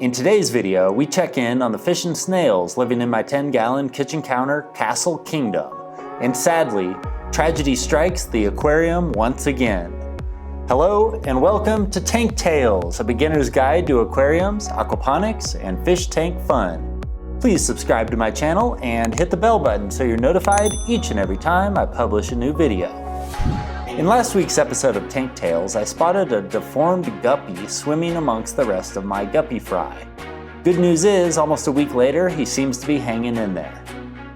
In today's video, we check in on the fish and snails living in my 10-gallon kitchen counter castle kingdom. And sadly, tragedy strikes the aquarium once again. Hello and welcome to Tank Tales, a beginner's guide to aquariums, aquaponics, and fish tank fun. Please subscribe to my channel and hit the bell button so you're notified each and every time I publish a new video. In last week's episode of Tank Tales, I spotted a deformed guppy swimming amongst the rest of my guppy fry. Good news is, almost a week later, he seems to be hanging in there.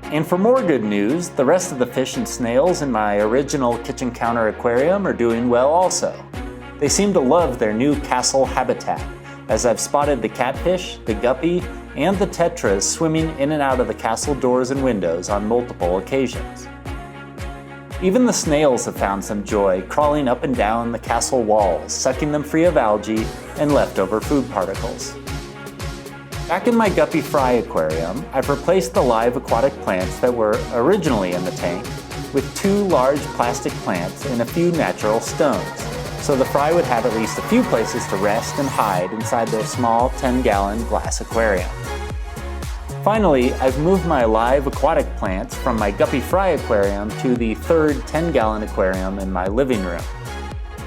And for more good news, the rest of the fish and snails in my original kitchen counter aquarium are doing well also. They seem to love their new castle habitat, as I've spotted the catfish, the guppy, and the tetras swimming in and out of the castle doors and windows on multiple occasions. Even the snails have found some joy crawling up and down the castle walls, sucking them free of algae and leftover food particles. Back in my guppy fry aquarium, I've replaced the live aquatic plants that were originally in the tank with 2 large plastic plants and a few natural stones, so the fry would have at least a few places to rest and hide inside their small 10-gallon glass aquarium. Finally, I've moved my live aquatic plants from my guppy fry aquarium to the 3rd 10-gallon aquarium in my living room.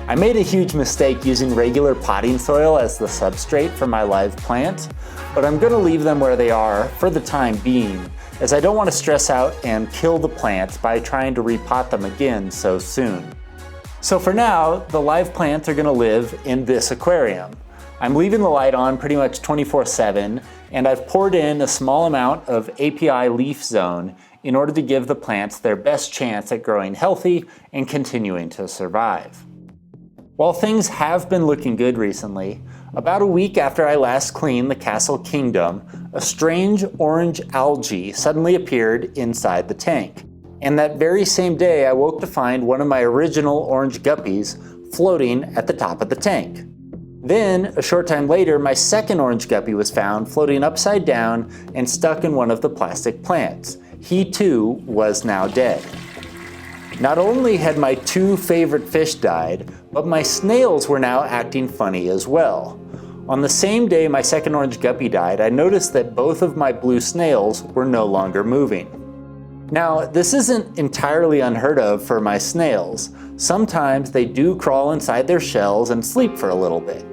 I made a huge mistake using regular potting soil as the substrate for my live plants, but I'm going to leave them where they are for the time being, as I don't want to stress out and kill the plants by trying to repot them again so soon. So for now, the live plants are going to live in this aquarium. I'm leaving the light on pretty much 24/7, and I've poured in a small amount of API leaf zone in order to give the plants their best chance at growing healthy and continuing to survive. While things have been looking good recently, about a week after I last cleaned the castle kingdom, a strange orange algae suddenly appeared inside the tank. And that very same day I woke to find one of my original orange guppies floating at the top of the tank. Then, a short time later, my second orange guppy was found floating upside down and stuck in one of the plastic plants. He too was now dead. Not only had my 2 favorite fish died, but my snails were now acting funny as well. On the same day my second orange guppy died, I noticed that both of my blue snails were no longer moving. Now, this isn't entirely unheard of for my snails. Sometimes they do crawl inside their shells and sleep for a little bit.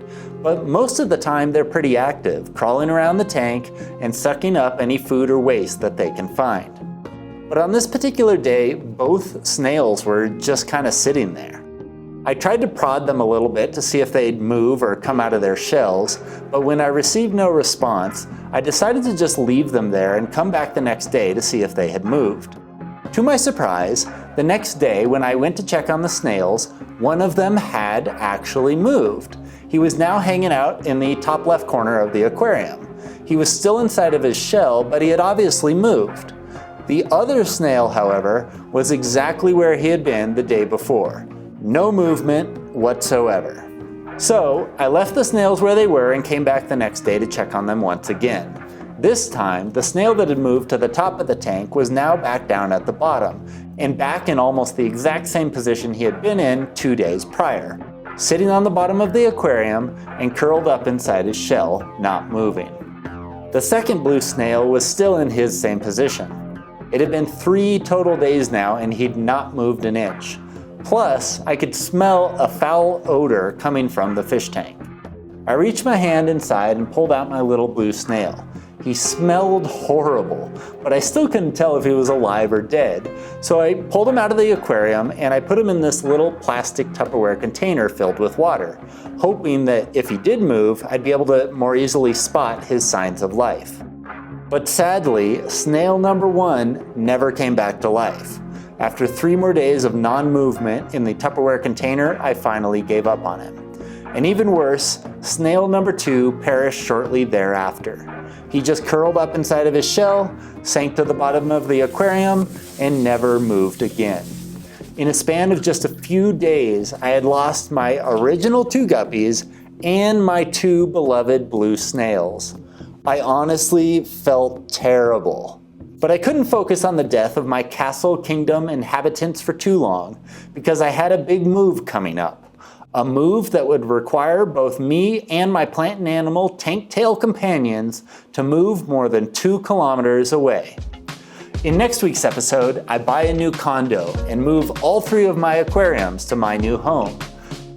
But most of the time they're pretty active, crawling around the tank and sucking up any food or waste that they can find. But on this particular day, both snails were just kind of sitting there. I tried to prod them a little bit to see if they'd move or come out of their shells, but when I received no response, I decided to just leave them there and come back the next day to see if they had moved. To my surprise, the next day when I went to check on the snails, one of them had actually moved. He was now hanging out in the top left corner of the aquarium. He was still inside of his shell, but he had obviously moved. The other snail, however, was exactly where he had been the day before. No movement whatsoever. So I left the snails where they were and came back the next day to check on them once again. This time, the snail that had moved to the top of the tank was now back down at the bottom, and back in almost the exact same position he had been in 2 days prior, sitting on the bottom of the aquarium and curled up inside his shell, not moving. The second blue snail was still in his same position. It had been 3 total days now and he'd not moved an inch. Plus, I could smell a foul odor coming from the fish tank. I reached my hand inside and pulled out my little blue snail. He smelled horrible, but I still couldn't tell if he was alive or dead. So I pulled him out of the aquarium and I put him in this little plastic Tupperware container filled with water, hoping that if he did move, I'd be able to more easily spot his signs of life. But sadly, snail number 1 never came back to life. After 3 more days of non-movement in the Tupperware container, I finally gave up on him. And even worse, snail number 2 perished shortly thereafter. He just curled up inside of his shell, sank to the bottom of the aquarium, and never moved again. In a span of just a few days, I had lost my original 2 guppies and my 2 beloved blue snails. I honestly felt terrible. But I couldn't focus on the death of my castle kingdom inhabitants for too long, because I had a big move coming up. A move that would require both me and my plant and animal tank tail companions to move more than 2 kilometers away. In next week's episode, I buy a new condo and move all 3 of my aquariums to my new home.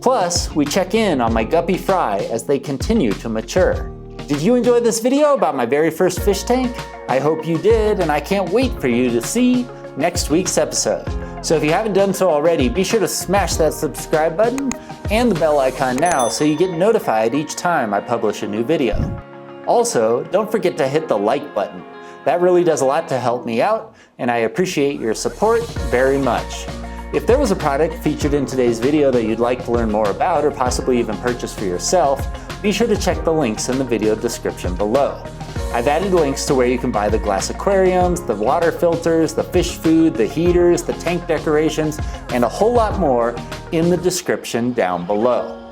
Plus, we check in on my guppy fry as they continue to mature. Did you enjoy this video about my very first fish tank? I hope you did, and I can't wait for you to see next week's episode. So if you haven't done so already, be sure to smash that subscribe button and the bell icon now so you get notified each time I publish a new video. Also, don't forget to hit the like button. That really does a lot to help me out, and I appreciate your support very much. If there was a product featured in today's video that you'd like to learn more about or possibly even purchase for yourself, be sure to check the links in the video description below. I've added links to where you can buy the glass aquariums, the water filters, the fish food, the heaters, the tank decorations, and a whole lot more in the description down below.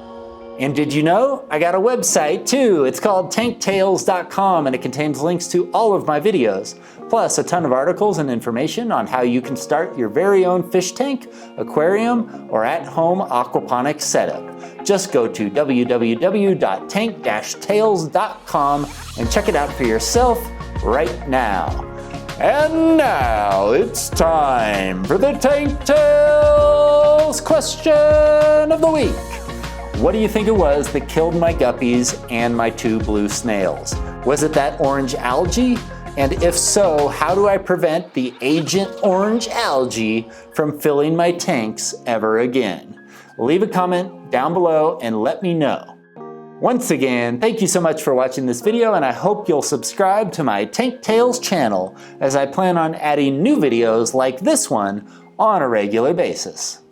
And did you know? I got a website too. It's called tanktales.com and it contains links to all of my videos, plus a ton of articles and information on how you can start your very own fish tank, aquarium, or at-home aquaponics setup. Just go to www.tank-tales.com and check it out for yourself right now. And now it's time for the Tank Tales question of the week. What do you think it was that killed my guppies and my 2 blue snails? Was it that orange algae? And if so, how do I prevent the Agent Orange algae from filling my tanks ever again? Leave a comment down below and let me know. Once again, thank you so much for watching this video, and I hope you'll subscribe to my Tank Tales channel as I plan on adding new videos like this one on a regular basis.